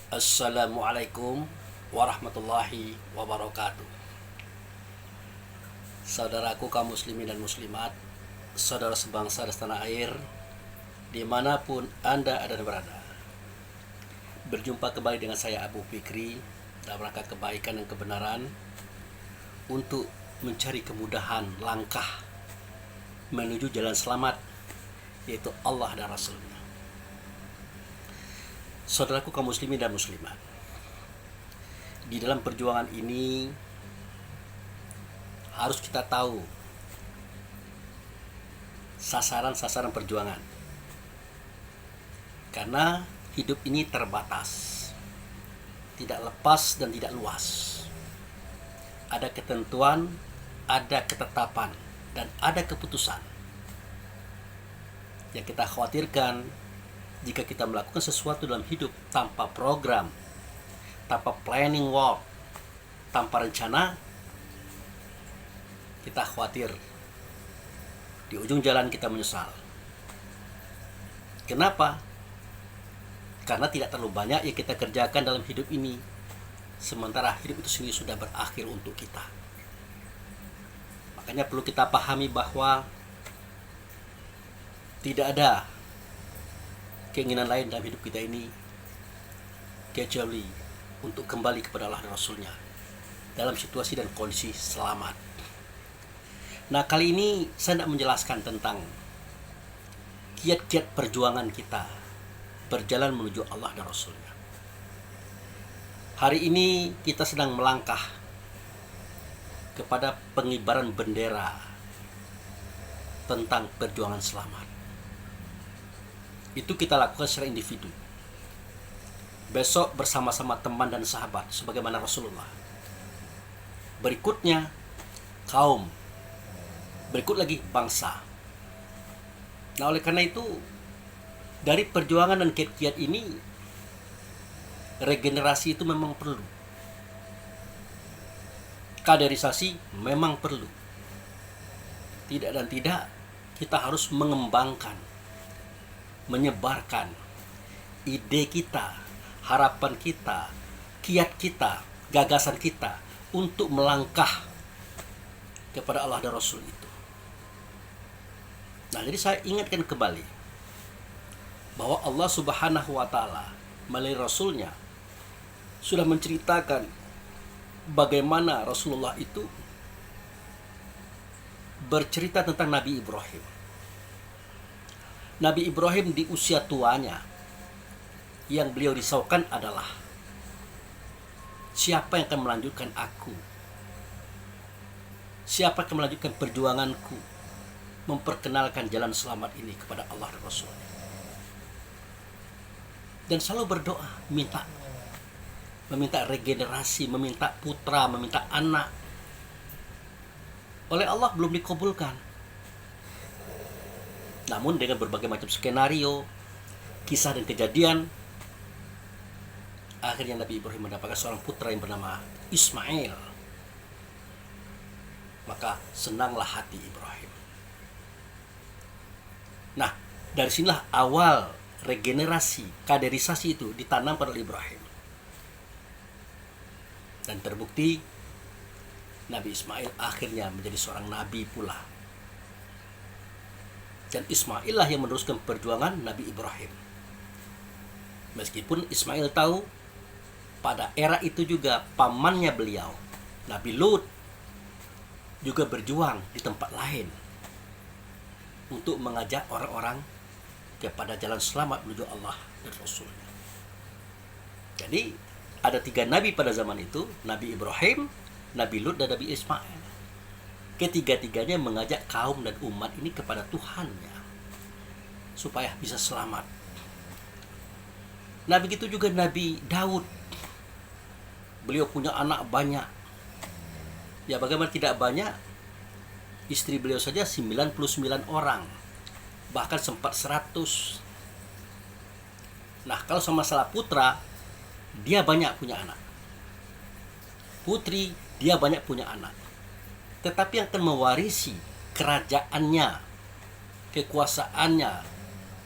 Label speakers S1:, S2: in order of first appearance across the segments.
S1: Assalamualaikum warahmatullahi wabarakatuh. Saudaraku kaum muslimin dan muslimat, saudara sebangsa dan setanah air, dimanapun Anda ada dan berada. Berjumpa kembali dengan saya Abu Fikri dalam rangka kebaikan dan kebenaran untuk mencari kemudahan langkah menuju jalan selamat, yaitu Allah dan Rasulnya. Saudaraku kaum muslimin dan muslimat, di dalam perjuangan ini harus kita tahu sasaran-sasaran perjuangan, karena hidup ini terbatas, tidak lepas dan tidak luas. Ada ketentuan, ada ketetapan, dan ada keputusan. Yang kita khawatirkan, jika kita melakukan sesuatu dalam hidup tanpa program, tanpa planning work, tanpa rencana, kita khawatir di ujung jalan kita menyesal. Kenapa? Karena tidak terlalu banyak yang kita kerjakan dalam hidup ini, sementara hidup itu sendiri sudah berakhir untuk kita. Makanya perlu kita pahami bahwa tidak ada keinginan lain dalam hidup kita ini kecuali untuk kembali kepada Allah dan Rasulnya dalam situasi dan kondisi selamat. Nah, kali ini saya tidak menjelaskan tentang kiat-kiat perjuangan kita berjalan menuju Allah dan Rasulnya. Hari ini kita sedang melangkah kepada pengibaran bendera tentang perjuangan selamat. Itu kita lakukan secara individu. Besok bersama-sama teman dan sahabat sebagaimana Rasulullah. Berikutnya kaum. Berikut lagi bangsa. Nah, oleh karena itu dari perjuangan dan kiat-kiat ini, regenerasi itu memang perlu. Kaderisasi memang perlu. Tidak dan tidak, kita harus mengembangkan, menyebarkan ide kita, harapan kita, kiat kita, gagasan kita untuk melangkah kepada Allah dan Rasul itu. Nah, jadi saya ingatkan kembali bahwa Allah Subhanahu wa Ta'ala melalui Rasulnya sudah menceritakan bagaimana Rasulullah itu bercerita tentang Nabi Ibrahim. Nabi Ibrahim di usia tuanya, yang beliau risaukan adalah siapa yang akan melanjutkan aku, siapa yang akan melanjutkan perjuanganku memperkenalkan jalan selamat ini kepada Allah dan Rasulnya. Dan selalu berdoa, meminta regenerasi, meminta putra, meminta anak. Oleh Allah belum dikabulkan. Namun dengan berbagai macam skenario, kisah dan kejadian, akhirnya Nabi Ibrahim mendapatkan seorang putra yang bernama Ismail. Maka senanglah hati Ibrahim. Nah, dari sinilah awal regenerasi, kaderisasi itu ditanam pada Ibrahim. Dan terbukti Nabi Ismail akhirnya menjadi seorang nabi pula. Dan Ismail lah yang meneruskan perjuangan Nabi Ibrahim. Meskipun Ismail tahu pada era itu juga pamannya beliau, Nabi Lut, juga berjuang di tempat lain untuk mengajak orang-orang kepada jalan selamat menuju Allah dan Rasulnya. Jadi ada 3 nabi pada zaman itu, Nabi Ibrahim, Nabi Lut, dan Nabi Ismail. Ketiga-tiganya mengajak kaum dan umat ini kepada Tuhannya supaya bisa selamat. Nah, begitu juga Nabi Daud. Beliau punya anak banyak. Ya, bagaimana tidak banyak? Istri beliau saja 99 orang. Bahkan sempat 100. Nah, kalau sama masalah putra, dia banyak punya anak. Putri, dia banyak punya anak. Tetapi yang akan mewarisi kerajaannya, kekuasaannya,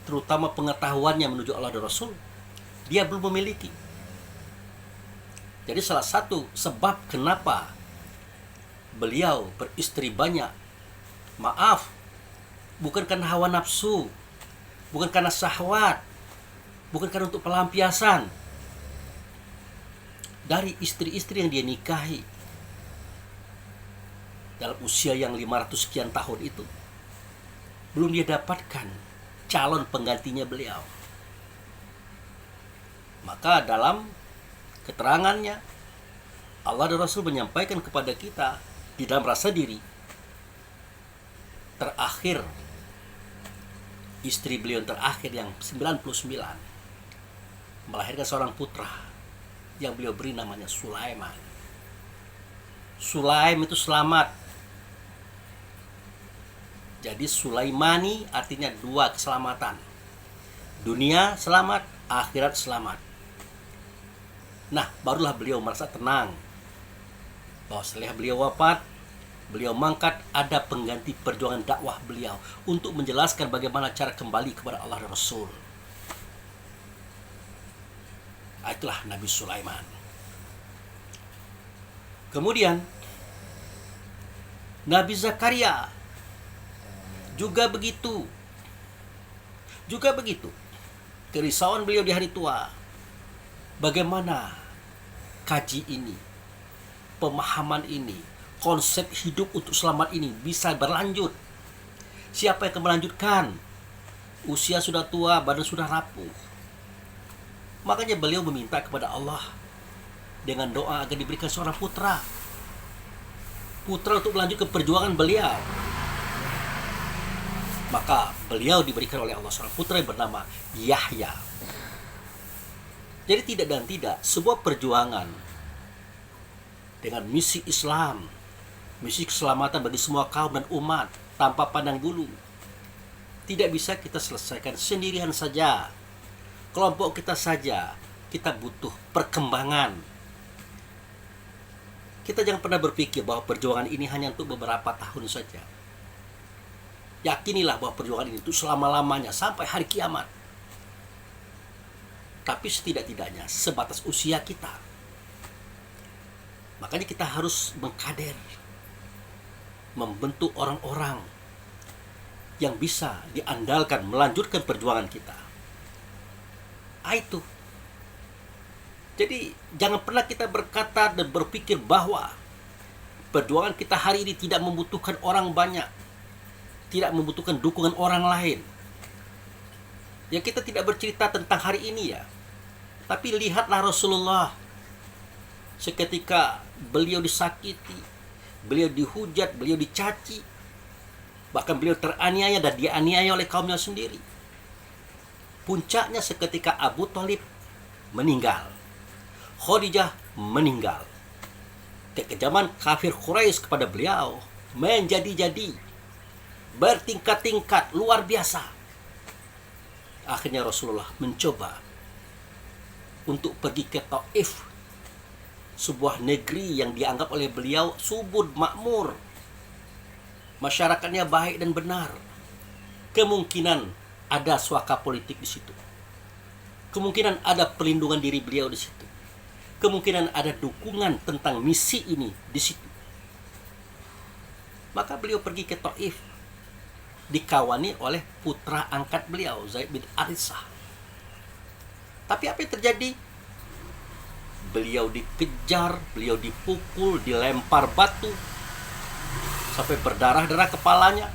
S1: terutama pengetahuannya menuju Allah dan Rasul, dia belum memiliki. Jadi salah satu sebab kenapa beliau beristri banyak, maaf, bukan karena hawa nafsu, bukan karena syahwat, bukan karena untuk pelampiasan. Dari istri-istri yang dia nikahi dalam usia yang 500 sekian tahun itu, belum dia dapatkan calon penggantinya beliau. Maka dalam keterangannya, Allah dan Rasul menyampaikan kepada kita di dalam rasa diri, terakhir, istri beliau yang terakhir yang 99 melahirkan seorang putra yang beliau beri namanya Sulaiman. Sulaim itu selamat. Jadi Sulaimani artinya dua keselamatan. Dunia selamat, akhirat selamat. Nah, barulah beliau merasa tenang bahwa setelah beliau wafat, beliau mangkat, ada pengganti perjuangan dakwah beliau untuk menjelaskan bagaimana cara kembali kepada Allah dan Rasul. Itulah Nabi Sulaiman. Kemudian Nabi Zakaria juga begitu. Kerisauan beliau di hari tua. Bagaimana kaji ini, pemahaman ini, konsep hidup untuk selamat ini bisa berlanjut? Siapa yang akan melanjutkan? Usia sudah tua, badan sudah rapuh. Makanya beliau meminta kepada Allah dengan doa agar diberikan seorang putra. Putra untuk melanjutkan perjuangan beliau. Maka beliau diberikan oleh Allah seorang putra yang bernama Yahya. Jadi tidak dan tidak, sebuah perjuangan dengan misi Islam, misi keselamatan bagi semua kaum dan umat tanpa pandang bulu, tidak bisa kita selesaikan sendirian saja, kelompok kita saja. Kita butuh perkembangan. Kita jangan pernah berpikir bahwa perjuangan ini hanya untuk beberapa tahun saja. Yakinilah bahwa perjuangan ini itu selama-lamanya sampai hari kiamat. Tapi setidak-tidaknya sebatas usia kita. Makanya kita harus mengkader, membentuk orang-orang yang bisa diandalkan melanjutkan perjuangan kita. Itu. Jadi jangan pernah kita berkata dan berpikir bahwa perjuangan kita hari ini tidak membutuhkan orang banyak, tidak membutuhkan dukungan orang lain. Ya, kita tidak bercerita tentang hari ini ya. Tapi lihatlah Rasulullah. Seketika beliau disakiti, beliau dihujat, beliau dicaci. Bahkan beliau teraniaya dan dianiaya oleh kaumnya sendiri. Puncaknya seketika Abu Thalib meninggal. Khadijah meninggal. Kekejaman kafir Quraisy kepada beliau menjadi-jadi, bertingkat-tingkat, luar biasa. Akhirnya Rasulullah mencoba untuk pergi ke Taif, sebuah negeri yang dianggap oleh beliau subur, makmur, masyarakatnya baik dan benar. Kemungkinan ada suaka politik di situ, kemungkinan ada perlindungan diri beliau di situ, kemungkinan ada dukungan tentang misi ini di situ. Maka beliau pergi ke Taif, dikawani oleh putra angkat beliau, Zaid bin Harithah. Tapi apa yang terjadi? Beliau dikejar, beliau dipukul, dilempar batu sampai berdarah-darah kepalanya.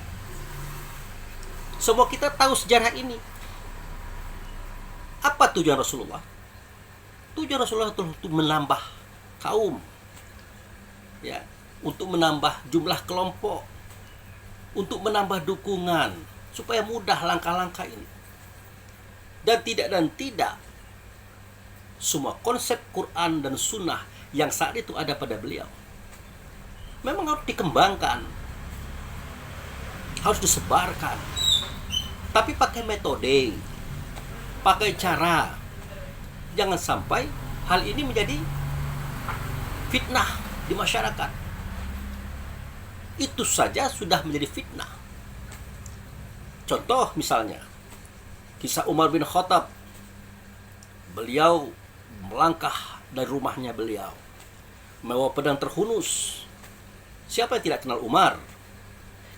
S1: Semua kita tahu sejarah ini. Apa tujuan Rasulullah? Tujuan Rasulullah itu untuk menambah kaum, ya, untuk menambah jumlah kelompok, untuk menambah dukungan supaya mudah langkah-langkah ini. Dan tidak semua konsep Quran dan Sunnah yang saat itu ada pada beliau memang harus dikembangkan, harus disebarkan, tapi pakai metode, pakai cara. Jangan sampai hal ini menjadi fitnah di masyarakat. Itu saja sudah menjadi fitnah. Contoh misalnya kisah Umar bin Khattab. Beliau melangkah dari rumahnya beliau membawa pedang terhunus. Siapa yang tidak kenal Umar?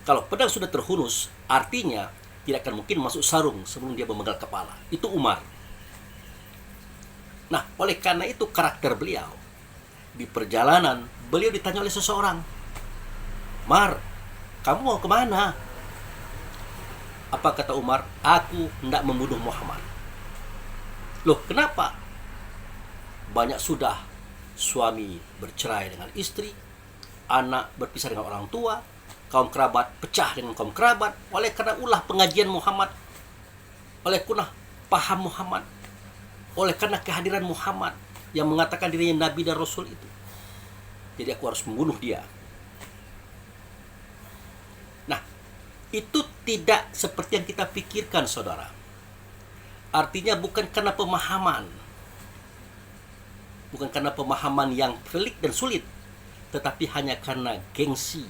S1: Kalau pedang sudah terhunus, artinya tidak akan mungkin masuk sarung sebelum dia memenggal kepala. Itu Umar. Nah, oleh karena itu karakter beliau. Di perjalanan, beliau ditanya oleh seseorang, "Mar, kamu mau kemana?" Apa kata Umar? "Aku hendak membunuh Muhammad." Loh, kenapa? Banyak sudah suami bercerai dengan istri, anak berpisah dengan orang tua, kaum kerabat pecah dengan kaum kerabat, oleh karena ulah pengajian Muhammad, oleh karena paham Muhammad, oleh karena kehadiran Muhammad yang mengatakan dirinya Nabi dan Rasul itu. Jadi aku harus membunuh dia. Nah, itu tidak seperti yang kita pikirkan, saudara. Artinya bukan karena pemahaman, bukan karena pemahaman yang pelik dan sulit, tetapi hanya karena gengsi,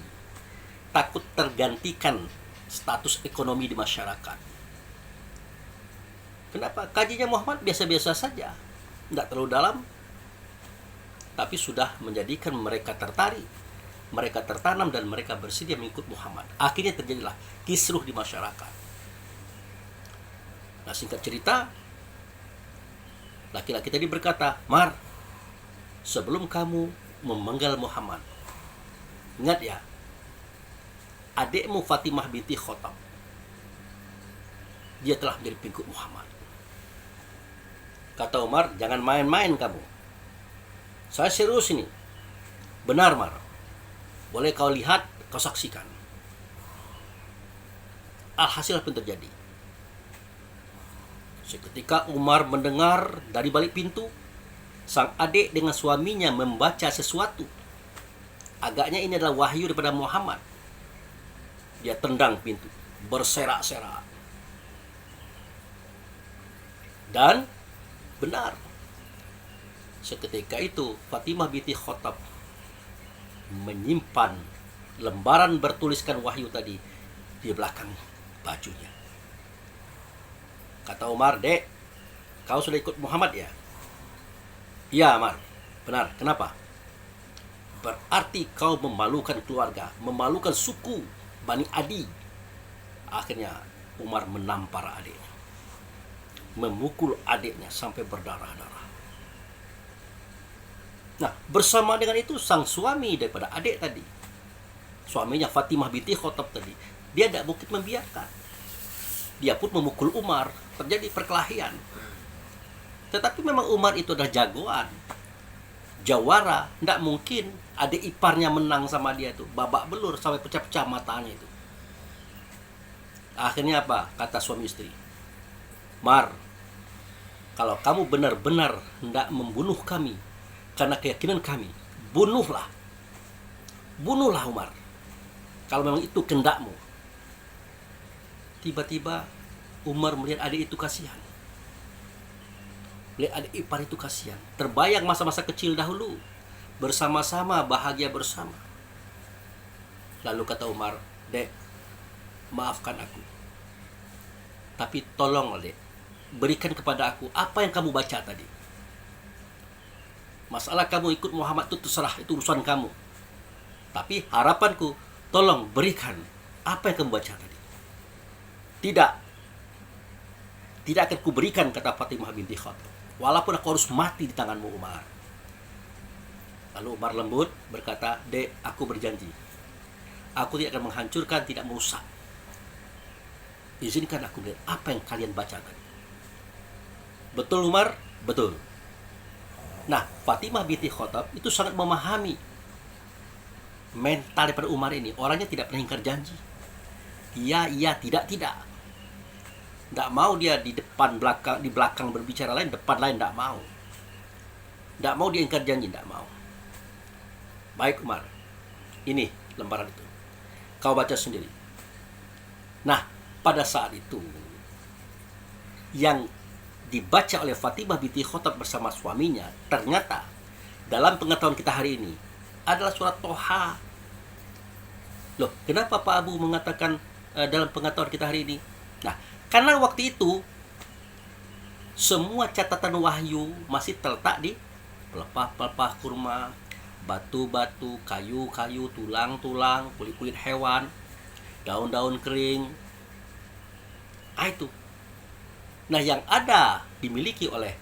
S1: takut tergantikan status ekonomi di masyarakat. Kenapa? Kajinya Muhammad biasa-biasa saja, tidak terlalu dalam, tapi sudah menjadikan mereka tertarik, mereka tertanam, dan mereka bersedia mengikut Muhammad. Akhirnya terjadilah kisruh di masyarakat. Nah, singkat cerita, laki-laki tadi berkata, "Mar, sebelum kamu memenggal Muhammad, ingat ya, adikmu Fatimah binti Khattab, dia telah menjadi pengikut Muhammad." Kata Umar, "Jangan main-main kamu. Saya serius ini. Benar, Mar. Boleh kau lihat, kau saksikan." Alhasil apa yang terjadi? Seketika Umar mendengar dari balik pintu, sang adik dengan suaminya membaca sesuatu. Agaknya ini adalah wahyu daripada Muhammad. Dia tendang pintu, berserak-serak. Dan benar, seketika itu Fatimah binti Khattab menyimpan lembaran bertuliskan wahyu tadi di belakang bajunya. Kata Umar, "Dek, kau sudah ikut Muhammad ya?" "Iya, Umar." "Benar, kenapa?" "Berarti kau memalukan keluarga, memalukan suku Bani Adi." Akhirnya Umar menampar adiknya, memukul adiknya sampai berdarah-darah. Nah, bersama dengan itu sang suami daripada adik tadi, suaminya Fatimah binti Khattab tadi, dia tidak mungkin membiarkan. Dia pun memukul Umar, terjadi perkelahian. Tetapi memang Umar itu adalah jagoan, jawara, tidak mungkin adik iparnya menang sama dia itu, babak belur sampai pecah-pecah matanya itu. Akhirnya apa? Kata suami istri, "Mar, kalau kamu benar-benar hendak membunuh kami karena keyakinan kami, bunuhlah. Bunuhlah Umar, kalau memang itu kehendakmu." Tiba-tiba Umar melihat adik itu kasihan, melihat adik ipar itu kasihan. Terbayang masa-masa kecil dahulu, bersama-sama, bahagia bersama. Lalu kata Umar, "Dek, maafkan aku. Tapi tolong, Dek, berikan kepada aku apa yang kamu baca tadi. Masalah kamu ikut Muhammad itu terserah, itu urusan kamu. Tapi harapanku, tolong berikan apa yang kamu baca tadi." "Tidak akan kuberikan," kata Fatimah binti Khattab, "walaupun aku harus mati di tanganmu, Umar." Lalu Umar lembut berkata, "Dek, aku berjanji, aku tidak akan menghancurkan, tidak merusak. Izinkan aku melihat apa yang kalian baca tadi." "Betul, Umar?" "Betul." Nah, Fatimah binti Khattab itu sangat memahami mental daripada Umar ini. Orangnya tidak pernah ingkar janji. Iya, tidak. Tidak mau dia di belakang berbicara lain, depan lain tidak mau. Tidak mau dia ingkar janji, tidak mau. "Baik, Umar, ini lembaran itu. Kau baca sendiri." Nah, pada saat itu yang dibaca oleh Fatimah binti Khattab bersama suaminya, ternyata dalam pengetahuan kita hari ini adalah surat Toha. Loh, kenapa Pak Abu mengatakan dalam pengetahuan kita hari ini? Nah, karena waktu itu semua catatan wahyu masih terletak di pelepah-pelepah kurma, batu-batu, kayu-kayu, tulang-tulang, kulit-kulit hewan, daun-daun kering. Itu. Nah, yang ada dimiliki oleh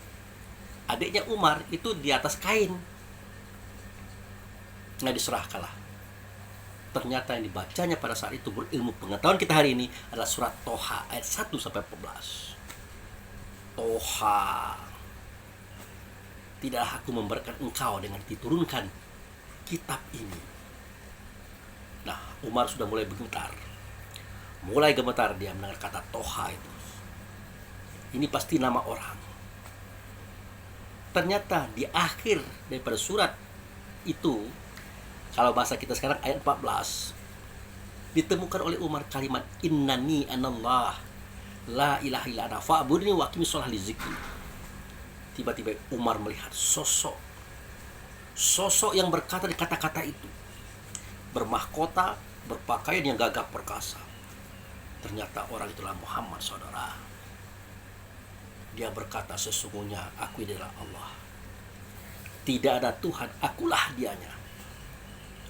S1: adiknya Umar itu di atas kain. Nah, diserahkanlah. Ternyata yang dibacanya pada saat itu berilmu pengetahuan kita hari ini adalah surat Toha ayat 1 sampai 14. Toha, tidaklah aku memberkat engkau dengan diturunkan kitab ini. Nah, Umar sudah mulai bergetar. Mulai gemetar dia mendengar kata Toha itu. Ini pasti nama orang. Ternyata di akhir daripada surat itu, kalau bahasa kita sekarang ayat 14, ditemukan oleh Umar kalimat innani anallah la ilaha illa ana fa'budni wa aqimis shalah li dzikri. Tiba-tiba Umar melihat sosok yang berkata di kata-kata itu, bermahkota, berpakaian yang gagah perkasa. Ternyata orang itulah Muhammad, saudara. Dia berkata, sesungguhnya aku adalah Allah. Tidak ada Tuhan, akulah dianya.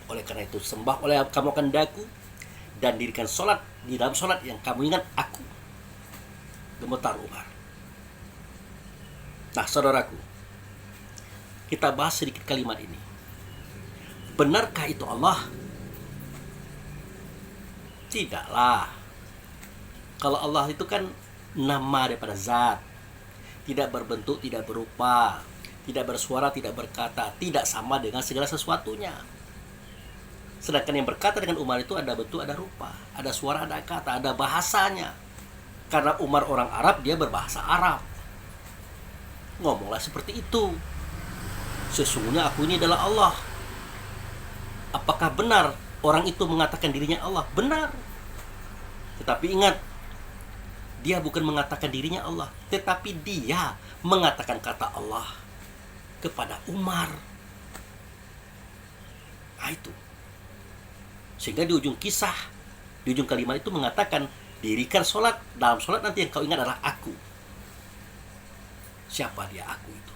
S1: Oleh karena itu, sembah oleh kamu akan daku, dan dirikan sholat, di dalam sholat yang kamu ingat aku. Gemetar Umar. Nah, saudaraku, kita bahas sedikit kalimat ini. Benarkah itu Allah? Tidaklah. Kalau Allah itu kan nama daripada zat, tidak berbentuk, tidak berupa, tidak bersuara, tidak berkata, tidak sama dengan segala sesuatunya. Sedangkan yang berkata dengan Umar itu ada bentuk, ada rupa, ada suara, ada kata, ada bahasanya. Karena Umar orang Arab, dia berbahasa Arab. Ngomonglah seperti itu. Sesungguhnya aku ini adalah Allah. Apakah benar orang itu mengatakan dirinya Allah? Benar. Tetapi ingat, dia bukan mengatakan dirinya Allah, tetapi dia mengatakan kata Allah kepada Umar. Nah, itu. Sehingga di ujung kisah, di ujung kalimat itu mengatakan, dirikan sholat, dalam sholat nanti yang kau ingat adalah aku. Siapa dia aku itu?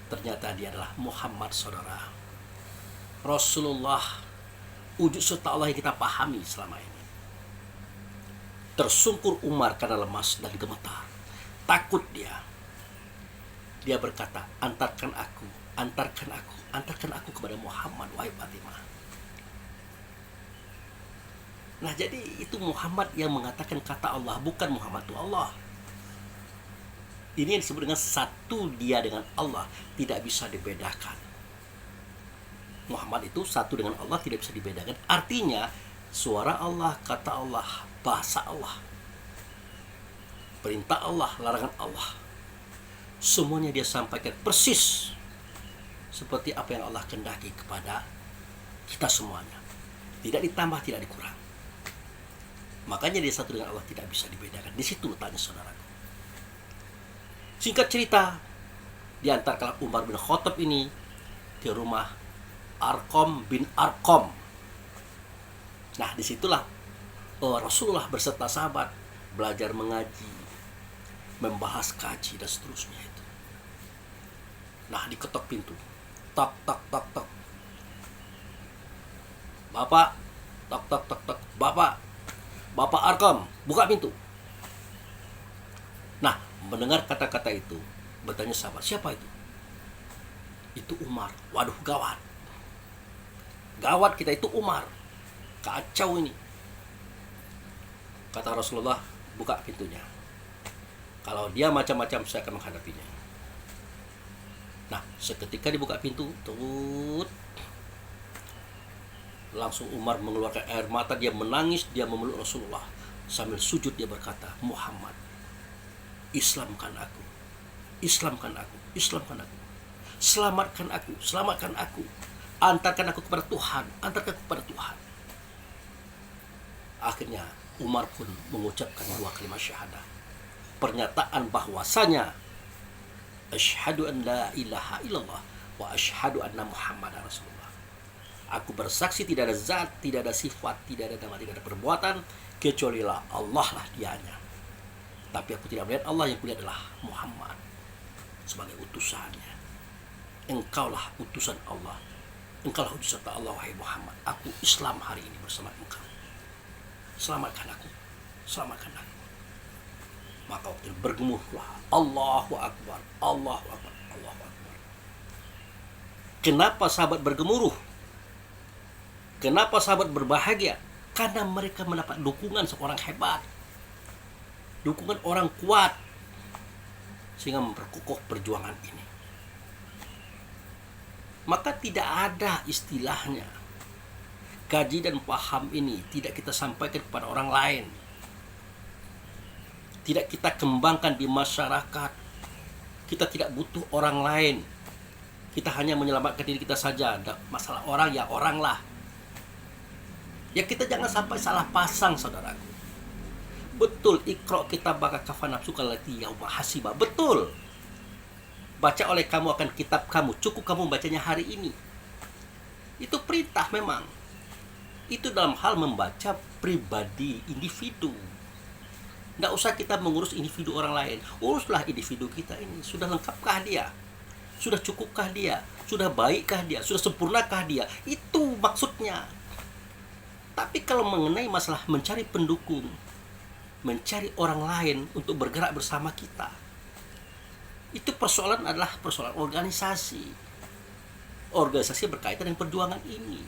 S1: Ternyata dia adalah Muhammad, saudara. Rasulullah, wujud serta Allah yang kita pahami selama ini. Tersungkur Umar karena lemas dan gemetar. Takut dia. Dia berkata, antarkan aku kepada Muhammad, wahai Fatimah. Nah, jadi itu Muhammad yang mengatakan kata Allah, bukan Muhammad itu Allah. Ini yang disebut dengan satu dia dengan Allah, tidak bisa dibedakan. Muhammad itu satu dengan Allah, tidak bisa dibedakan. Artinya, suara Allah, kata Allah, bahasa Allah, perintah Allah, larangan Allah, semuanya dia sampaikan persis seperti apa yang Allah kehendaki kepada kita semuanya. Tidak ditambah, tidak dikurang. Makanya dia satu dengan Allah, tidak bisa dibedakan. Di situ letaknya, saudaraku. Singkat cerita, diantarkan Umar bin Khattab ini ke rumah Arqam bin Arqam. Nah, disitulah Rasulullah berserta sahabat belajar mengaji, membahas kaji dan seterusnya itu. Nah, diketok pintu. Tok, tok, tok, tok. Bapak, tok, tok, tok, tok. Bapak Arqam, buka pintu. Nah, mendengar kata-kata itu, bertanya sahabat, siapa itu? Itu Umar. Waduh, gawat. Gawat kita, itu Umar. Kacau ini. Kata Rasulullah, buka pintunya. Kalau dia macam-macam, saya akan menghadapinya. Nah, seketika dibuka pintu, langsung Umar mengeluarkan air mata, dia menangis, dia memeluk Rasulullah. Sambil sujud dia berkata, Muhammad, Islamkan aku, Islamkan aku, Islamkan aku. Selamatkan aku, selamatkan aku. Antarkan aku kepada Tuhan, antarkan aku kepada Tuhan. Akhirnya Umar pun mengucapkan dua kalimat syahadah. Pernyataan bahwasanya asyhadu an la ilaha illallah wa asyhadu anna Muhammadar Rasulullah. Aku bersaksi tidak ada zat, tidak ada sifat, tidak ada nama, tidak ada perbuatan kecuali Allah lah dianya. Tapi aku tidak melihat Allah, yang kulihat adalah Muhammad sebagai utusannya. engkaulah utusan Allah, engkaulah utusan Allah wahai Muhammad, aku Islam hari ini bersama engkau, selamatkan aku, selamatkan aku. Maka waktu itu bergemuruhlah Allahu Akbar, Allahu Akbar, Allahu Akbar. Kenapa sahabat bergemuruh? Kenapa sahabat berbahagia? Karena mereka mendapat dukungan seorang hebat, dukungan orang kuat, sehingga memperkokoh perjuangan ini. Maka tidak ada istilahnya kaji dan paham ini tidak kita sampaikan kepada orang lain, tidak kita kembangkan di masyarakat. Kita tidak butuh orang lain, kita hanya menyelamatkan diri kita saja. Masalah orang ya orang lah. Ya kita jangan sampai salah pasang, saudaraku. Betul, Iqra kitabaka kafa nafsuka allati yauma hasiba. Betul. Baca oleh kamu akan kitab kamu, cukup kamu bacanya hari ini. Itu perintah memang. Itu dalam hal membaca pribadi, individu. Nggak usah kita mengurus individu orang lain. Uruslah individu kita ini. Sudah lengkapkah dia? Sudah cukupkah dia? Sudah baikkah dia? Sudah sempurnakah dia? Itu maksudnya. Tapi kalau mengenai masalah mencari pendukung, mencari orang lain untuk bergerak bersama kita, itu persoalan adalah persoalan organisasi. Organisasi berkaitan dengan perjuangan ini.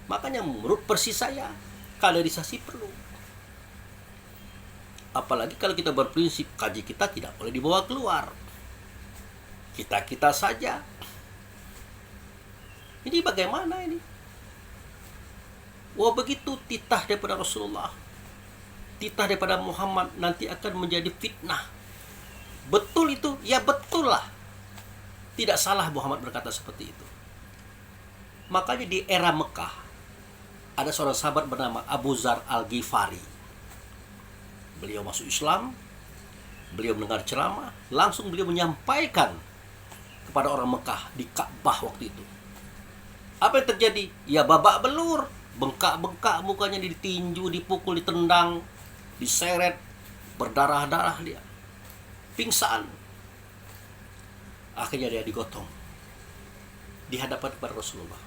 S1: Makanya menurut persis saya, kaderisasi perlu. Apalagi kalau kita berprinsip kaji kita tidak boleh dibawa keluar. Kita-kita saja. Ini bagaimana ini? Wah, begitu titah daripada Rasulullah, titah daripada Muhammad nanti akan menjadi fitnah. Betul itu? Ya betul lah. Tidak salah Muhammad berkata seperti itu. Makanya di era Mekah ada seorang sahabat bernama Abu Zar Al-Ghifari. Beliau masuk Islam, beliau mendengar ceramah, langsung beliau menyampaikan kepada orang Mekah di Ka'bah waktu itu. Apa yang terjadi? Ya babak belur, bengkak-bengkak mukanya, ditinju, dipukul, ditendang, diseret, berdarah-darah dia, pingsan. Akhirnya dia digotong di hadapan kepada Rasulullah.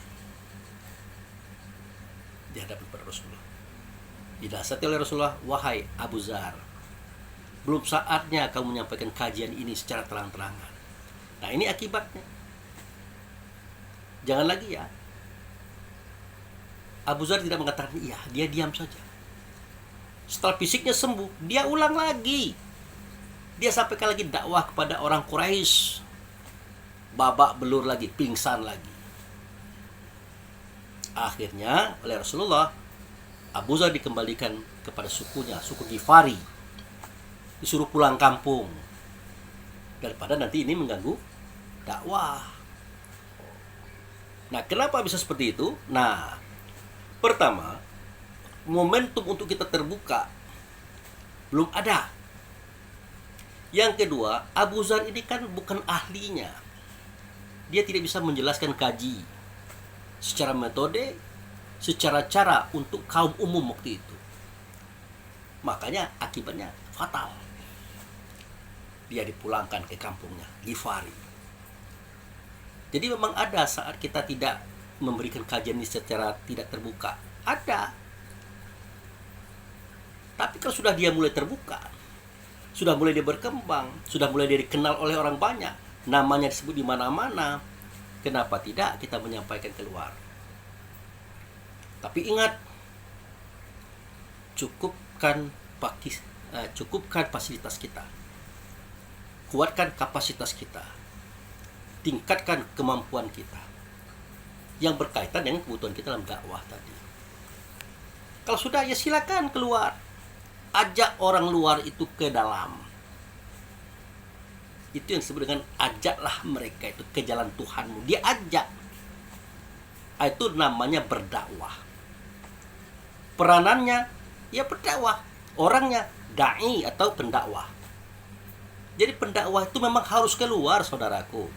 S1: Di hadapan kepada Rasulullah. Dinasihati oleh Rasulullah, wahai Abu Zar, belum saatnya kamu menyampaikan kajian ini secara terang-terangan. Nah, ini akibatnya. Jangan lagi ya. Abu Zar tidak mengatakan iya, dia diam saja. Setelah fisiknya sembuh, dia ulang lagi. Dia sampaikan lagi dakwah kepada orang Quraisy. Babak belur lagi, pingsan lagi. Akhirnya oleh Rasulullah, Abu Zar dikembalikan kepada sukunya, suku Ghifari. Disuruh pulang kampung. Daripada nanti ini mengganggu dakwah. Nah, kenapa bisa seperti itu? Nah, pertama, momentum untuk kita terbuka belum ada. Yang kedua, Abu Zar ini kan bukan ahlinya. Dia tidak bisa menjelaskan kaji secara metode, secara cara untuk kaum umum waktu itu. Makanya akibatnya fatal. Dia dipulangkan ke kampungnya, Ghifari. Jadi memang ada saat kita tidak memberikan kajian ini secara tidak terbuka. Ada. Tapi kalau sudah dia mulai terbuka, sudah mulai dia berkembang, sudah mulai dia dikenal oleh orang banyak, namanya disebut di mana-mana, kenapa tidak kita menyampaikan keluar? Tapi ingat, cukupkan fasilitas kita, kuatkan kapasitas kita, tingkatkan kemampuan kita yang berkaitan dengan kebutuhan kita dalam dakwah tadi. Kalau sudah, ya silakan keluar, ajak orang luar itu ke dalam. Itu yang disebut dengan ajaklah mereka itu ke jalan Tuhanmu. Dia ajak. Itu namanya berdakwah. Peranannya ya berdakwah, orangnya dai atau pendakwah. Jadi pendakwah itu memang harus keluar, saudaraku,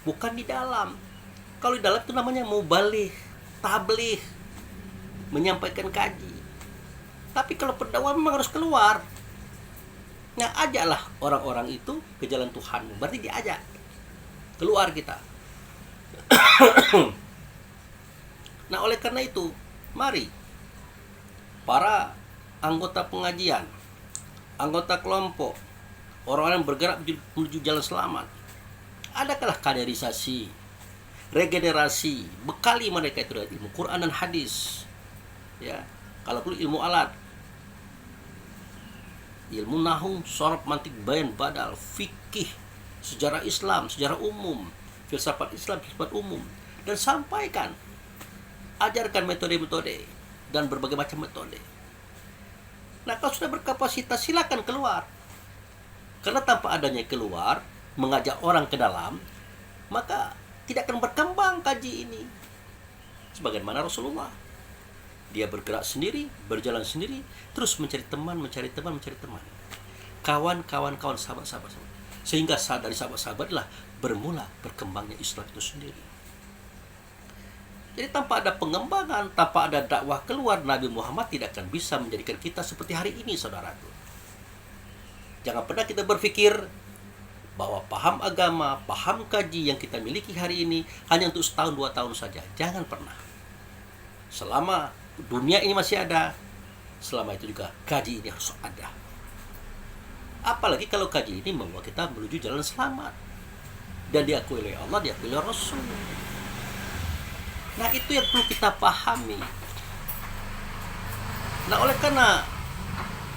S1: bukan di dalam. Kalau di dalam itu namanya mubaligh, tabligh, menyampaikan kaji. Tapi kalau pendakwah memang harus keluar. Nah, ajaklah orang-orang itu ke jalan Tuhanmu. Berarti diajak. keluar kita. Nah, oleh karena itu, mari para anggota pengajian, anggota kelompok, orang-orang yang bergerak menuju jalan selamat, adakanlah kaderisasi, regenerasi, bekali mereka itu dari ilmu Quran dan hadis. Ya, kalau perlu ilmu alat, ilmu nahwu, sorof, mantik, bayan, badal, fikih, sejarah Islam, sejarah umum, filsafat Islam, filsafat umum, dan sampaikan, ajarkan metode-metode dan berbagai macam metode. Nah, kalau sudah berkapasitas, silakan keluar. Karena tanpa adanya keluar, mengajak orang ke dalam, maka tidak akan berkembang kaji ini. Sebagaimana Rasulullah, dia bergerak sendiri, berjalan sendiri, terus mencari teman, kawan-kawan, sahabat-sahabat. Sehingga dari sahabat-sahabatlah bermula berkembangnya Islam itu sendiri. Jadi tanpa ada pengembangan, tanpa ada dakwah keluar, Nabi Muhammad tidak akan bisa menjadikan kita seperti hari ini, saudaraku. Jangan pernah kita berpikir bahwa paham agama, paham kaji yang kita miliki hari ini hanya untuk setahun, 2 tahun saja. Jangan pernah. Selama dunia ini masih ada, selama itu juga kaji ini harus ada. Apalagi kalau kaji ini membawa kita menuju jalan selamat dan diakui oleh Allah, diakui oleh Rasul. Nah, itu yang perlu kita pahami. Nah, oleh karena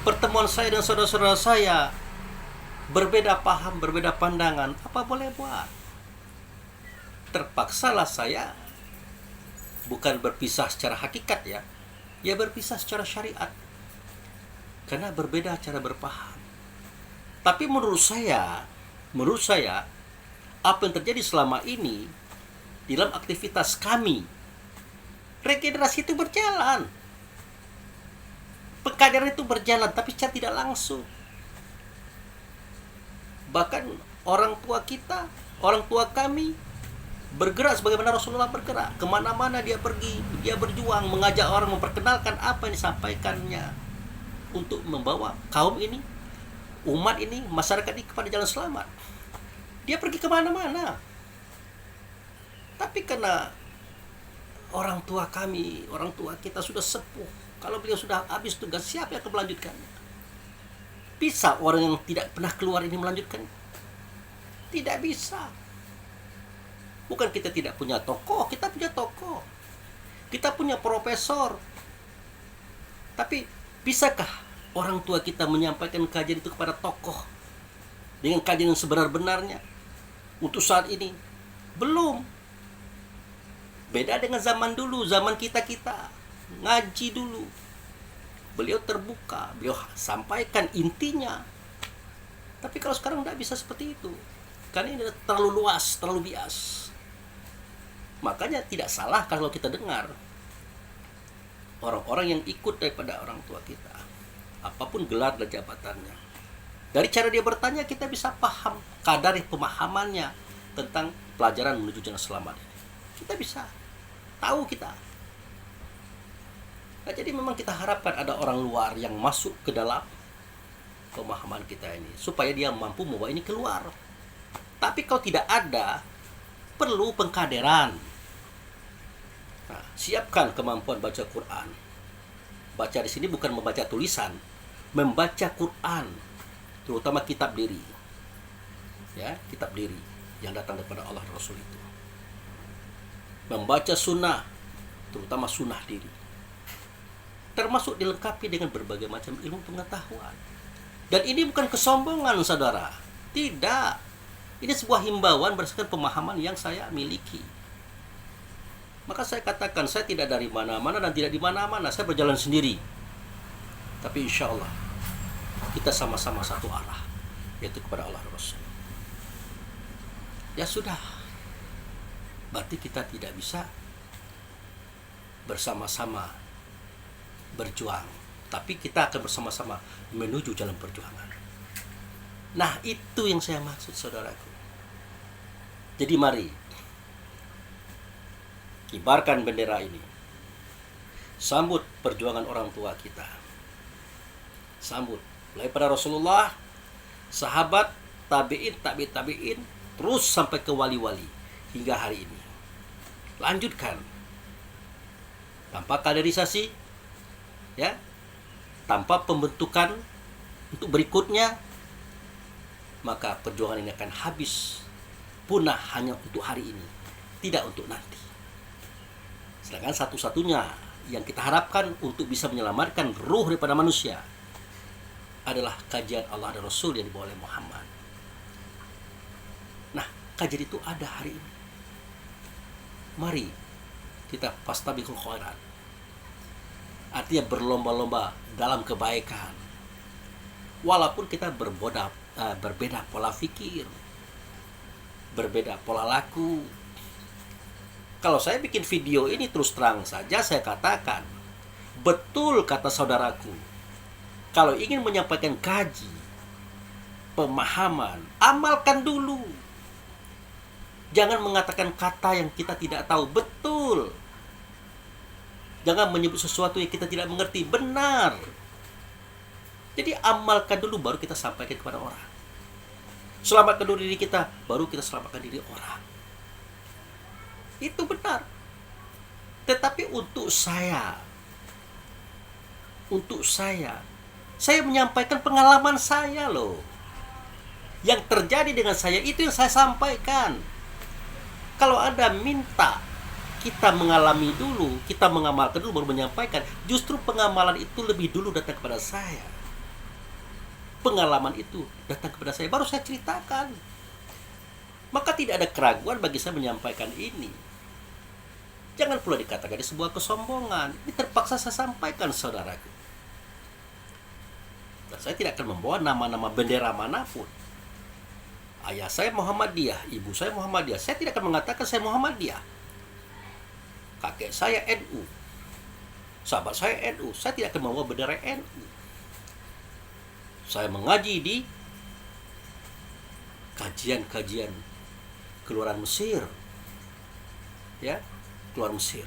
S1: pertemuan saya dan saudara-saudara saya berbeda paham, berbeda pandangan, apa boleh buat? Terpaksalah saya bukan berpisah secara hakikat ya berpisah secara syariat. Karena berbeda cara berpaham. Tapi menurut saya, apa yang terjadi selama ini dalam aktivitas kami, regenerasi itu berjalan, pengkaderan itu berjalan, tapi secara tidak langsung. Bahkan orang tua kita, orang tua kami bergerak sebagaimana Rasulullah bergerak. Kemana-mana dia pergi, dia berjuang, mengajak orang, memperkenalkan apa yang disampaikannya untuk membawa kaum ini, umat ini, masyarakat ini kepada jalan selamat. Dia pergi kemana-mana. Tapi karena orang tua kami, orang tua kita sudah sepuh, kalau beliau sudah habis tugas, siapa yang akan melanjutkannya? Bisa orang yang tidak pernah keluar ini melanjutkan? Tidak bisa. Bukan kita tidak punya tokoh, kita punya tokoh. Kita punya profesor. Tapi bisakah orang tua kita menyampaikan kajian itu kepada tokoh dengan kajian yang sebenar-benarnya untuk saat ini? Belum. Beda dengan zaman dulu, zaman kita ngaji dulu. Beliau terbuka, beliau sampaikan intinya. Tapi kalau sekarang tidak bisa seperti itu. Karena ini terlalu luas, terlalu bias. Makanya tidak salah kalau kita dengar orang-orang yang ikut daripada orang tua kita, apapun gelar dan jabatannya. Dari cara dia bertanya, kita bisa paham kadar pemahamannya tentang pelajaran menuju jalan selamat ini. Kita bisa tahu kita. Nah, jadi memang kita harapkan ada orang luar yang masuk ke dalam pemahaman kita ini, supaya dia mampu membawa ini keluar. Tapi kalau tidak ada, perlu pengkaderan. Nah, siapkan kemampuan baca Quran. Baca di sini bukan membaca tulisan, membaca Quran, terutama kitab diri. Ya, kitab diri yang datang daripada Allah dan Rasul itu. Membaca sunnah, terutama sunnah diri, termasuk dilengkapi dengan berbagai macam ilmu pengetahuan. Dan ini bukan kesombongan, saudara. Tidak. Ini sebuah himbauan berdasarkan pemahaman yang saya miliki. Maka saya katakan, saya tidak dari mana-mana dan tidak di mana-mana. Saya berjalan sendiri. Tapi insya Allah kita sama-sama satu arah, yaitu kepada Allah dan Rasul. Ya sudah, berarti kita tidak bisa bersama-sama berjuang, tapi kita akan bersama-sama menuju jalan perjuangan. Nah, itu yang saya maksud, saudaraku. Jadi mari kibarkan bendera ini, sambut perjuangan orang tua kita, sambut mulai pada Rasulullah, sahabat, tabi'in, tabi'in, terus sampai ke wali-wali hingga hari ini. Lanjutkan tanpa kaderisasi, ya, tanpa pembentukan untuk berikutnya, maka perjuangan ini akan habis, punah hanya untuk hari ini, tidak untuk nanti. Sedangkan satu-satunya yang kita harapkan untuk bisa menyelamatkan ruh daripada manusia adalah kajian Allah dan Rasul yang dibawa oleh Muhammad. Nah, kajian itu ada hari ini. Mari kita fastabiqul khairat. Artinya berlomba-lomba dalam kebaikan. Walaupun kita berbeda pola pikir, berbeda pola laku. Kalau saya bikin video ini terus terang saja saya katakan, betul kata saudaraku, kalau ingin menyampaikan kaji, pemahaman, amalkan dulu. Jangan mengatakan kata yang kita tidak tahu. Betul. Jangan menyebut sesuatu yang kita tidak mengerti. Benar. Jadi amalkan dulu baru kita sampaikan kepada orang. Selamatkan dulu diri kita, baru kita selamatkan diri orang. Itu benar. Tetapi untuk saya menyampaikan pengalaman saya loh. Yang terjadi dengan saya itu yang saya sampaikan. Kalau Anda minta kita mengalami dulu, kita mengamalkan dulu baru menyampaikan, justru pengamalan itu lebih dulu datang kepada saya. Pengalaman itu datang kepada saya, baru saya ceritakan. Maka tidak ada keraguan bagi saya menyampaikan ini. Jangan pula dikatakan ini sebuah kesombongan. Ini terpaksa saya sampaikan, saudaraku. Dan saya tidak akan membawa nama-nama bendera manapun. Ayah saya Muhammadiyah, ibu saya Muhammadiyah. Saya tidak akan mengatakan saya Muhammadiyah. Kakek saya NU, sahabat saya NU. Saya tidak akan membawa bendera NU. Saya mengaji di kajian-kajian keluaran Mesir, ya, keluaran Mesir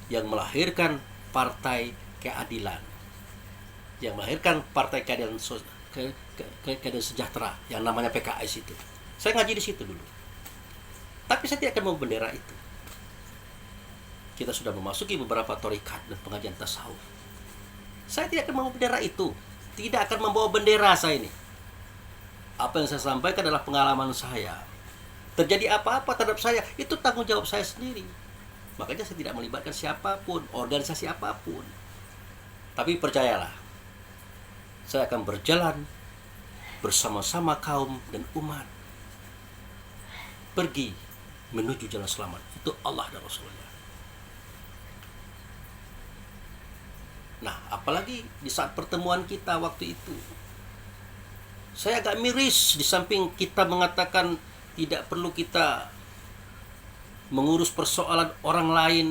S1: yang melahirkan partai keadilan, yang melahirkan partai keadilan sejahtera yang namanya PKS itu. Saya ngaji di situ dulu. Tapi saya tidak akan mau bendera itu. Kita sudah memasuki beberapa thariqat dan pengajian tasawuf. Saya tidak akan mau bendera itu. Tidak akan membawa bendera saya ini. Apa yang saya sampaikan adalah pengalaman saya. Terjadi apa-apa terhadap saya, itu tanggung jawab saya sendiri. Makanya saya tidak melibatkan siapapun, organisasi apapun. Tapi percayalah, saya akan berjalan bersama-sama kaum dan umat, pergi menuju jalan selamat. Itu Allah dan Rasulnya. Nah, apalagi di saat pertemuan kita waktu itu, saya agak miris. Di samping kita mengatakan tidak perlu kita mengurus persoalan orang lain,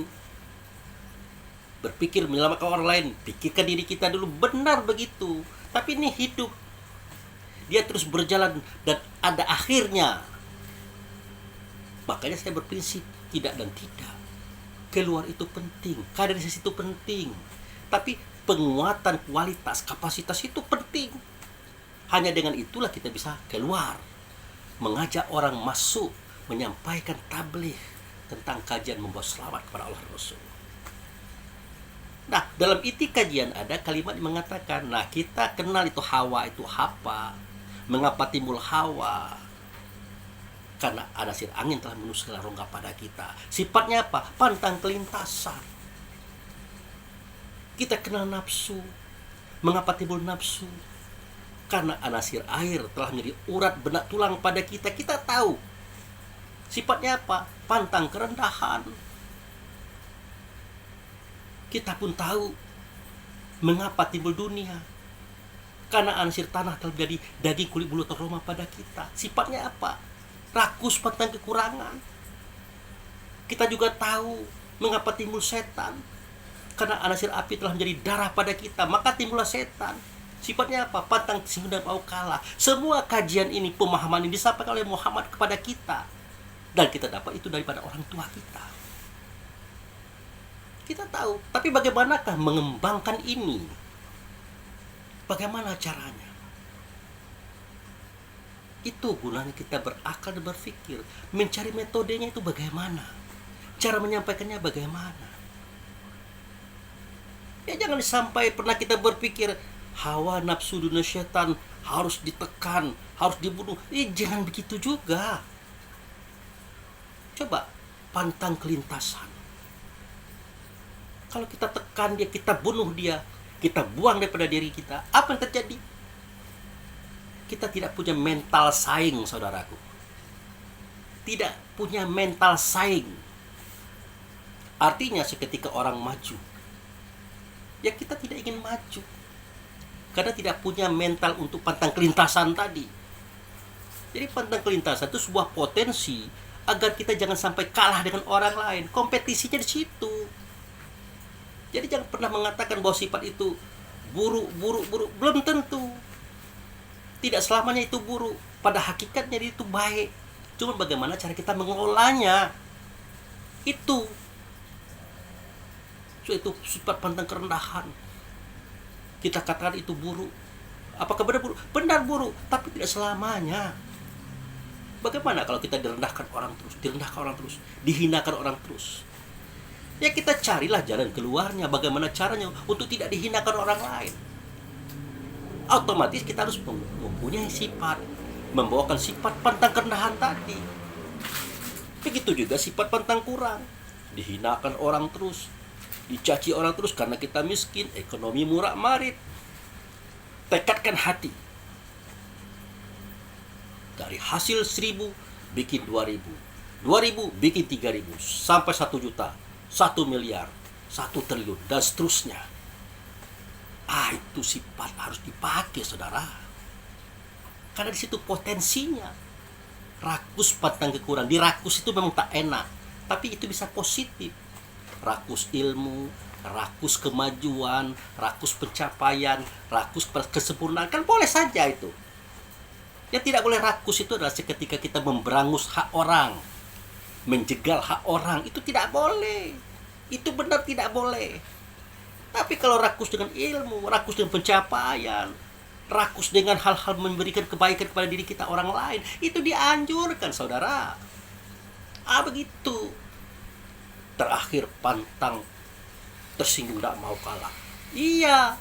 S1: berpikir menyelamatkan orang lain, pikirkan diri kita dulu. Benar begitu. Tapi ini hidup, dia terus berjalan dan ada akhirnya. Makanya saya berprinsip tidak dan tidak. Keluar itu penting, kaderisasi itu penting. Tapi penguatan kualitas, kapasitas itu penting. Hanya dengan itulah kita bisa keluar, mengajak orang masuk, menyampaikan tabligh tentang kajian membawa selamat kepada Allah dan Rasul. Nah, dalam iti kajian ada kalimat yang mengatakan, nah kita kenal itu hawa itu apa, mengapa timbul hawa? Karena anasir angin telah menusuk rongga pada kita. Sifatnya apa? Pantang kelintasan. Kita kenal nafsu. Mengapa timbul nafsu? Karena anasir air telah menjadi urat benak tulang pada kita. Kita tahu. Sifatnya apa? Pantang kerendahan. Kita pun tahu mengapa timbul dunia. Karena anasir tanah telah menjadi daging kulit bulu teroma pada kita. Sifatnya apa? Rakus, pantang kekurangan. Kita juga tahu mengapa timbul setan. Karena anasir api telah menjadi darah pada kita, maka timbullah setan. Sifatnya apa? Pantang singgung dan mau kalah. Semua kajian ini, pemahaman ini disampaikan oleh Muhammad kepada kita. Dan kita dapat itu daripada orang tua kita. Kita tahu, tapi bagaimanakah mengembangkan ini? Bagaimana caranya? Itu gunanya kita berakal dan berpikir, mencari metodenya itu bagaimana, cara menyampaikannya bagaimana. Ya jangan sampai pernah kita berpikir hawa nafsu dunia syaitan harus ditekan, harus dibunuh. Jangan begitu juga. Coba pantang kelintasan. Kalau kita tekan dia, kita bunuh dia, kita buang daripada diri kita, apa yang terjadi? Kita tidak punya mental saing, saudaraku. Tidak punya mental saing. Artinya seketika orang maju, ya kita tidak ingin maju. Karena tidak punya mental untuk pantang kelintasan tadi. Jadi pantang kelintasan itu sebuah potensi agar kita jangan sampai kalah dengan orang lain. Kompetisinya di situ. Jadi jangan pernah mengatakan bahwa sifat itu buruk. Belum tentu. Tidak selamanya itu buruk. Pada hakikatnya itu baik. Cuma bagaimana cara kita mengelolanya. Itu sifat pantang kerendahan. Kita katakan itu buruk. Apakah benar buruk? Benar buruk, tapi tidak selamanya. Bagaimana kalau kita direndahkan orang terus, dihinakan orang terus? Ya kita carilah jalan keluarnya, bagaimana caranya untuk tidak dihinakan orang lain. Otomatis kita harus mempunyai sifat, membawakan sifat pantang kerendahan tadi. Begitu juga sifat pantang kurang, dihinakan orang terus, dicaci orang terus karena kita miskin, ekonomi murah marit. Tekadkan hati. Dari hasil 1.000 bikin 2.000, 2.000 bikin 3.000, sampai 1 juta, 1 miliar, 1 triliun, dan seterusnya. Itu sifat harus dipakai, saudara. Karena di situ potensinya. Rakus pantang kekurangan. Di rakus itu memang tak enak, tapi itu bisa positif. Rakus ilmu, rakus kemajuan, rakus pencapaian, rakus kesempurnaan, kan boleh saja itu. Yang tidak boleh rakus itu adalah seketika kita memberangus hak orang, menjegal hak orang, itu tidak boleh. Itu benar tidak boleh. Tapi kalau rakus dengan ilmu, rakus dengan pencapaian, rakus dengan hal-hal memberikan kebaikan kepada diri kita orang lain, itu dianjurkan, saudara. Begitu. Terakhir, pantang tersinggung, tidak mau kalah. Iya,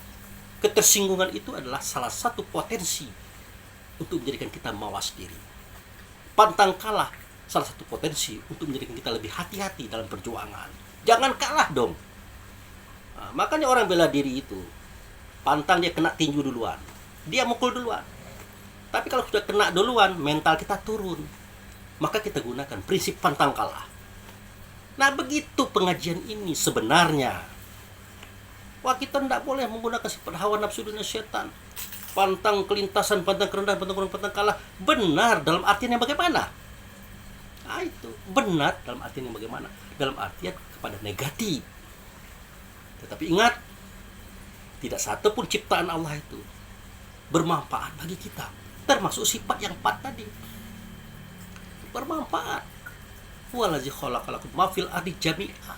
S1: ketersinggungan itu adalah salah satu potensi untuk menjadikan kita mawas diri. Pantang kalah, salah satu potensi untuk menjadikan kita lebih hati-hati dalam perjuangan. Jangan kalah dong. Makanya orang bela diri itu, pantang dia kena tinju duluan, dia mukul duluan. Tapi kalau sudah kena duluan, mental kita turun. Maka kita gunakan prinsip pantang kalah. Nah, begitu pengajian ini sebenarnya. Kita tidak boleh menggunakan sifat hawa nafsu dunia syaitan. Pantang kelintasan, pantang kerendahan, pantang kurang, pantang kalah. Benar dalam artian yang bagaimana? Itu benar dalam artian yang bagaimana? Dalam artian kepada negatif. Tetapi ingat, tidak satu pun ciptaan Allah itu bermanfaat bagi kita. Termasuk sifat yang 4 tadi. Bermanfaat. Wallazi khalaqalakum ma fil ardi jami'a.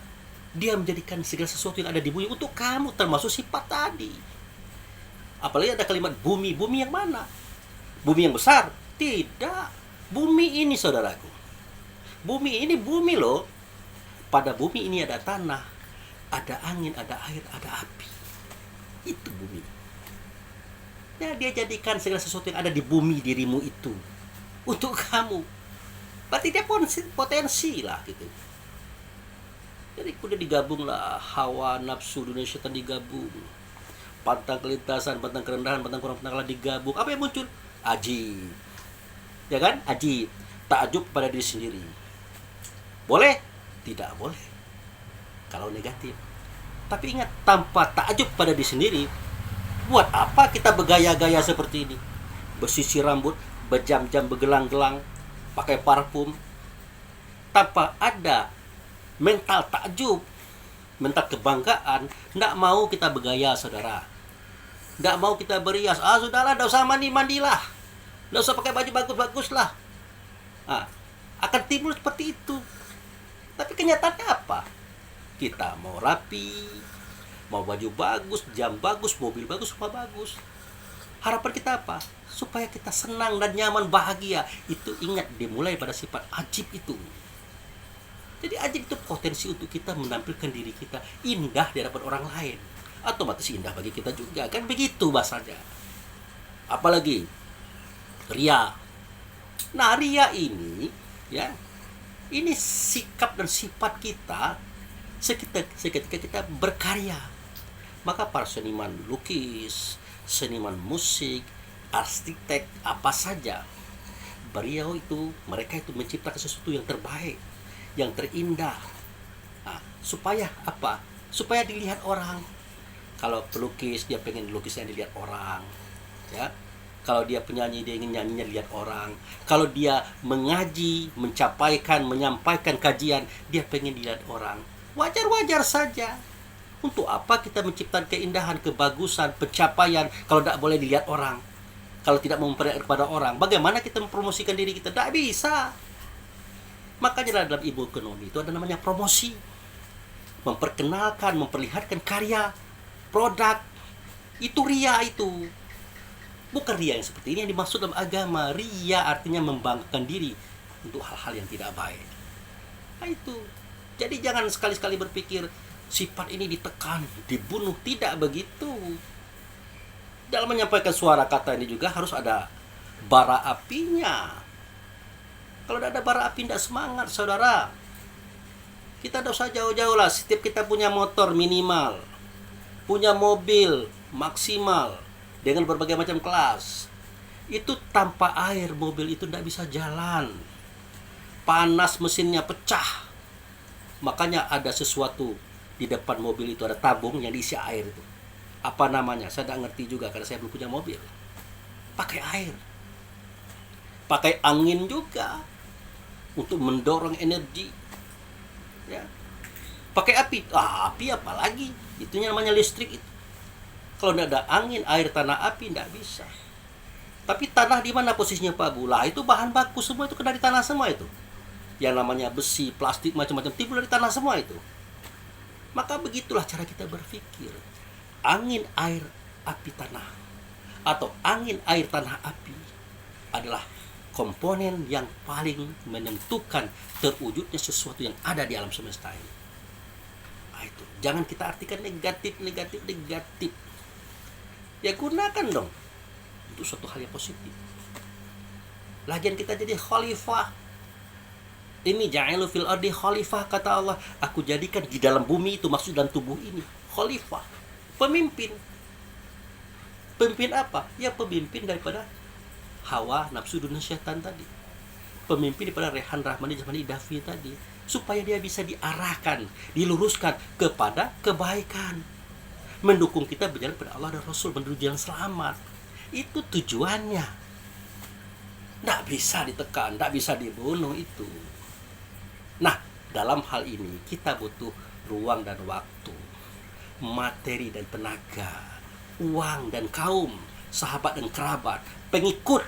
S1: Dia menjadikan segala sesuatu yang ada di bumi untuk kamu, termasuk sifat tadi. Apalagi ada kalimat bumi. Bumi yang mana? Bumi yang besar? Tidak. Bumi ini, saudaraku. Bumi ini bumi loh. Pada bumi ini ada tanah, ada angin, ada air, ada api. Itu bumi. Ya, dia jadikan segala sesuatu yang ada di bumi dirimu itu untuk kamu. Berarti dia potensi lah gitu. Jadi udah digabung lah hawa nafsu dunia syaitan digabung. Pantang kelintasan, pantang kerendahan, pantang kurang, pantang kalah digabung. Apa yang muncul? Ajib. Ya kan? Ajib. Takjub pada diri sendiri. Boleh? Tidak boleh. Kalau negatif. Tapi ingat, tanpa takjub pada diri sendiri, buat apa kita bergaya-gaya seperti ini? Bersisir rambut, berjam-jam bergelang-gelang, pakai parfum, tanpa ada mental takjub, mental kebanggaan. Tidak mau kita bergaya, saudara. Tidak mau kita berias. Sudahlah, tidak usah mandilah, tidak usah pakai baju bagus-bagus lah. Akan timbul seperti itu. Tapi kenyataannya apa? Kita mau rapi, mau baju bagus, jam bagus, mobil bagus, semua bagus. Harapan kita apa? Supaya kita senang dan nyaman, bahagia. Itu ingat, dimulai pada sifat ajib itu. Jadi ajib itu potensi untuk kita menampilkan diri kita indah di hadapan orang lain. Otomatis indah bagi kita juga. Kan begitu bahasanya. Apalagi ria. Nah, ria ini ya, ini sikap dan sifat kita seketika kita berkarya. Maka para seniman lukis, seniman musik, arsitek, apa saja, beliau itu, mereka itu menciptakan sesuatu yang terbaik, yang terindah. Nah, supaya apa? Supaya dilihat orang. Kalau pelukis, dia pengen lukisnya dilihat orang, ya. Kalau dia penyanyi, dia ingin nyanyinya dilihat orang. Kalau dia mengaji, menyampaikan kajian, dia pengen dilihat orang. Wajar-wajar saja. Untuk apa kita menciptakan keindahan, kebagusan, pencapaian kalau tidak boleh dilihat orang? Kalau tidak memperlihatkan kepada orang, bagaimana kita mempromosikan diri kita? Tidak bisa. Makanya dalam ilmu ekonomi itu ada namanya promosi. Memperkenalkan, memperlihatkan karya, produk. Itu ria itu. Bukan ria yang seperti ini yang dimaksud dalam agama. Ria artinya membanggakan diri untuk hal-hal yang tidak baik. Nah itu. Jadi jangan sekali-sekali berpikir sifat ini ditekan, dibunuh. Tidak begitu. Dalam menyampaikan suara kata ini juga harus ada bara apinya. Kalau tidak ada bara api, tidak semangat, saudara. Kita tidak usah jauh-jauh lah. Setiap kita punya motor minimal, punya mobil maksimal dengan berbagai macam kelas. Itu tanpa air, mobil itu tidak bisa jalan. Panas, mesinnya pecah. Makanya ada sesuatu di depan mobil itu, ada tabung yang diisi air itu. Apa namanya? Saya tidak ngerti juga karena saya belum punya mobil. Pakai air. Pakai angin juga untuk mendorong energi. Ya. Pakai api. Api apa lagi? Itunya namanya listrik itu. Kalau tidak ada angin, air, tanah, api tidak bisa. Tapi tanah di mana posisinya Pak Bu? Lah itu bahan baku semua itu dari tanah semua itu. Yang namanya besi, plastik, macam-macam timbul dari tanah semua itu. Maka begitulah cara kita berpikir. Angin, air, api, tanah, atau angin, air, tanah, api adalah komponen yang paling menentukan terwujudnya sesuatu yang ada di alam semesta ini. Nah, itu jangan kita artikan negatif. Ya gunakan dong untuk suatu hal yang positif. Lagian kita jadi khalifah. Ini ja'ilu fil ardi khalifah, kata Allah. Aku jadikan di dalam bumi itu, maksud dalam tubuh ini, khalifah. Pemimpin. Pemimpin apa? Ya pemimpin daripada hawa, nafsu, dan syaitan tadi. Pemimpin daripada Rehan Rahmani, Jasmani, Dafi tadi. Supaya dia bisa diarahkan, diluruskan kepada kebaikan. Mendukung kita berjalan pada Allah dan Rasul, menuju jalan selamat. Itu tujuannya. Tidak bisa ditekan, tidak bisa dibunuh itu. Nah, dalam hal ini kita butuh ruang dan waktu, materi dan tenaga, uang dan kaum, sahabat dan kerabat, pengikut.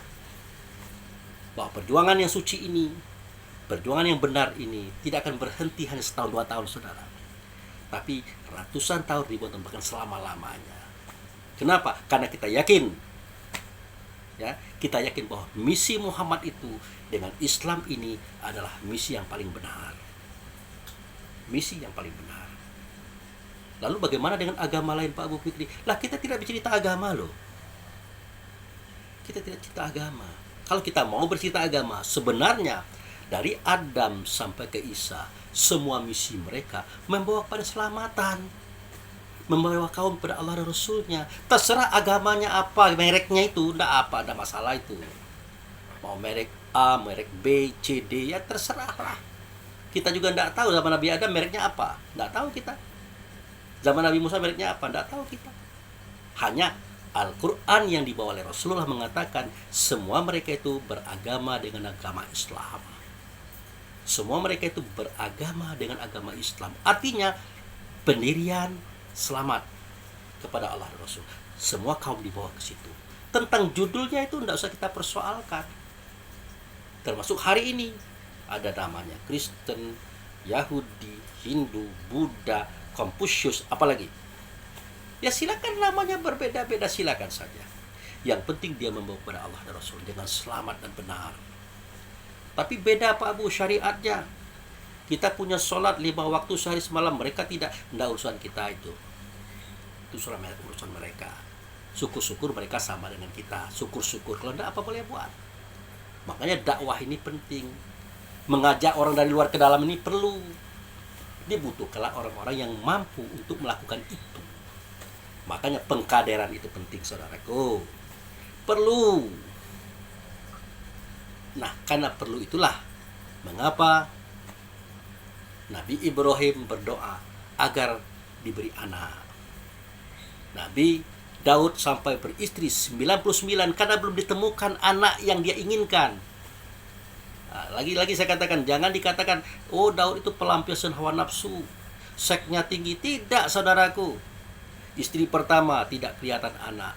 S1: Bahwa perjuangan yang suci ini, perjuangan yang benar ini tidak akan berhenti hanya setahun 2 tahun, saudara. Tapi ratusan tahun, ribuan tahun, bahkan selama-lamanya. Kenapa? Karena kita yakin, ya, kita yakin bahwa misi Muhammad itu dengan Islam ini adalah misi yang paling benar. Misi yang paling benar. Lalu bagaimana dengan agama lain, Pak Abu Fikri? Lah kita tidak bercerita agama loh. Kita tidak cerita agama. Kalau kita mau bercerita agama, sebenarnya dari Adam sampai ke Isa, semua misi mereka membawa pada keselamatan, membawa kaum pada Allah dan Rasulnya. Terserah agamanya apa, mereknya itu, ada masalah itu. Mau merek A, merek B, C, D, ya terserah lah. Kita juga tidak tahu zaman Nabi Adam mereknya apa, tidak tahu kita. Zaman Nabi Musa mereknya apa, tidak tahu kita. Hanya Al-Quran yang dibawa oleh Rasulullah mengatakan semua mereka itu beragama dengan agama Islam. Semua mereka itu beragama dengan agama Islam. Artinya pendirian selamat kepada Allah dan Rasul. Semua kaum dibawa ke situ. Tentang judulnya itu tidak usah kita persoalkan. Termasuk hari ini ada namanya Kristen, Yahudi, Hindu, Buddha, Konfusius, apalagi. Ya silakan namanya berbeda-beda, silakan saja. Yang penting dia membawa kepada Allah dan Rasul dengan selamat dan benar. Tapi beda Pak Abu syariatnya. Kita punya sholat 5 waktu sehari semalam, mereka tidak. Tidak urusan kita itu. Itu urusan mereka. Syukur-syukur mereka sama dengan kita. Syukur-syukur. Kalau tidak apa boleh buat. Makanya dakwah ini penting. Mengajak orang dari luar ke dalam ini perlu. Dibutuhkanlah orang-orang yang mampu untuk melakukan itu. Makanya pengkaderan itu penting, saudaraku. Perlu. Nah, karena perlu itulah mengapa Nabi Ibrahim berdoa agar diberi anak. Nabi Daud sampai beristri 99 karena belum ditemukan anak yang dia inginkan. Nah, lagi-lagi saya katakan, jangan dikatakan, oh Daud itu pelampiasan hawa nafsu, seksnya tinggi. Tidak, saudaraku. Istri pertama tidak kelihatan anak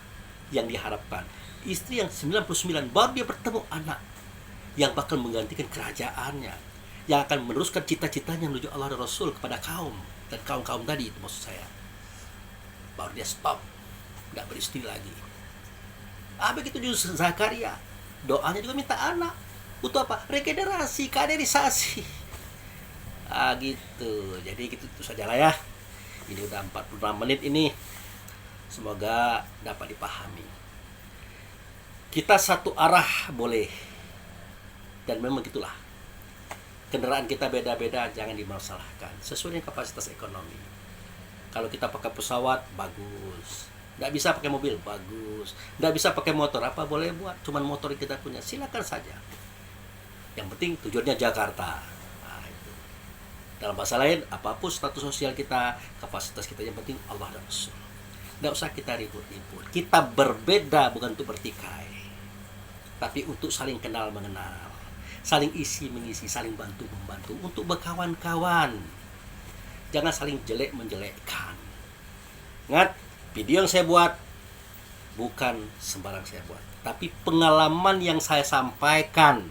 S1: yang diharapkan. Istri yang 99 baru dia bertemu anak yang bakal menggantikan kerajaannya, yang akan meneruskan cita-citanya menuju Allah dan Rasul kepada kaum dan kaum-kaum tadi, itu maksud saya. Baru dia stop, tidak beristri lagi. Begitu juga Zakaria, doanya juga minta anak. Untuk apa? Regenerasi, kaderisasi. Gitu. Jadi itu sajalah ya. Ini udah 46 menit ini. Semoga dapat dipahami. Kita satu arah boleh. Dan memang gitulah. Kendaraan kita beda-beda, jangan dimasalahkan. Sesuai dengan kapasitas ekonomi. Kalau kita pakai pesawat, bagus. Nggak bisa pakai mobil, bagus. Nggak bisa pakai motor, apa boleh buat. Cuman motor yang kita punya, silakan saja. Yang penting tujuannya Jakarta. Nah, itu. Dalam bahasa lain, apapun status sosial kita, kapasitas kita, yang penting Allah dan Rasul. Nggak usah kita ribut-ribut. Kita berbeda bukan untuk bertikai, tapi untuk saling kenal mengenal, saling isi mengisi, saling bantu membantu, untuk berkawan-kawan. Jangan saling jelek menjelekkan. Ingat, video yang saya buat bukan sembarang saya buat, tapi pengalaman yang saya sampaikan.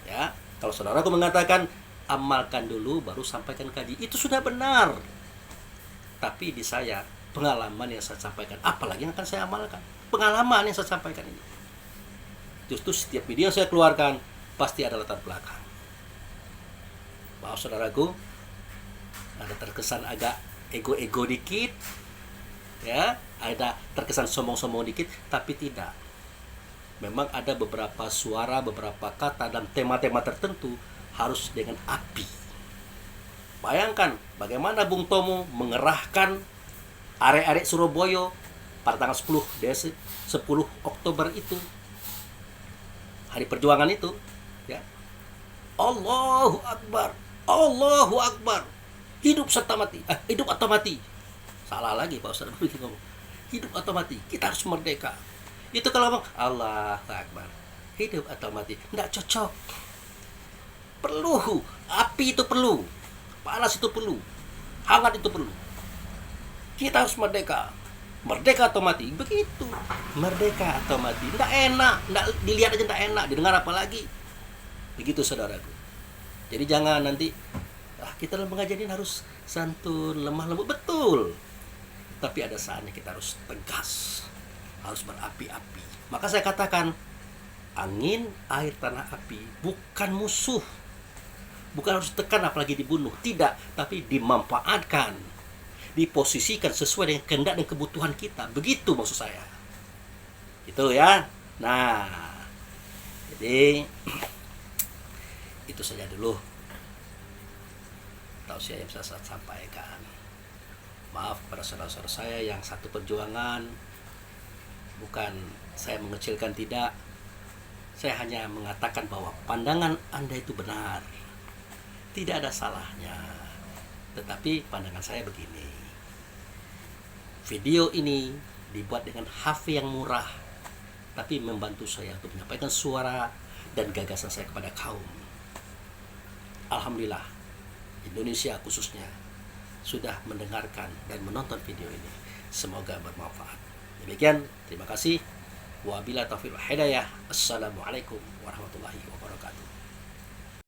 S1: Ya, kalau saudaraku mengatakan amalkan dulu baru sampaikan kaji, itu sudah benar. Tapi di saya pengalaman yang saya sampaikan, apalagi yang akan saya amalkan. Pengalaman yang saya sampaikan ini. Justru setiap video yang saya keluarkan pasti ada latar belakang. Maaf saudaraku, ada terkesan agak ego-ego dikit, ya, ada terkesan sombong-sombong dikit, tapi tidak. Memang ada beberapa suara, beberapa kata dan tema-tema tertentu harus dengan api. Bayangkan bagaimana Bung Tomo mengerahkan arek-arek Surabaya pada tanggal 10 Oktober itu, hari perjuangan itu, ya. Allahu Akbar, Allahu Akbar, hidup serta mati, hidup atau mati. Salah lagi Pak Ustaz ngomong, hidup atau mati, kita harus merdeka. Itu kalau ngomong Allahu Akbar, hidup atau mati, tidak cocok. Perlu, api itu perlu, panas itu perlu, hangat itu perlu. Kita harus merdeka, merdeka atau mati, begitu. Merdeka atau mati, tidak enak, tidak dilihat aja tidak enak, didengar apalagi. Begitu saudaraku. Jadi jangan nanti kita dalam pengajian ini harus santun, lemah lembut, betul. Tapi ada saatnya kita harus tegas, harus berapi-api. Maka saya katakan, angin, air, tanah, api bukan musuh. Bukan harus tekan apalagi dibunuh, tidak, tapi dimanfaatkan, diposisikan sesuai dengan kehendak dan kebutuhan kita. Begitu maksud saya. Itu ya. Nah, jadi itu saja dulu tausiah yang bisa saya sampaikan. Maaf kepada saudara-saudara saya yang satu perjuangan. Bukan saya mengecilkan, tidak. Saya hanya mengatakan bahwa pandangan Anda itu benar, tidak ada salahnya. Tetapi pandangan saya begini, video ini dibuat dengan HP yang murah, tapi membantu saya untuk menyampaikan suara dan gagasan saya kepada kaum. Alhamdulillah, Indonesia khususnya sudah mendengarkan dan menonton video ini. Semoga bermanfaat. Demikian, terima kasih. Wabillahi taufiq wal hidayah. Assalamualaikum warahmatullahi wabarakatuh.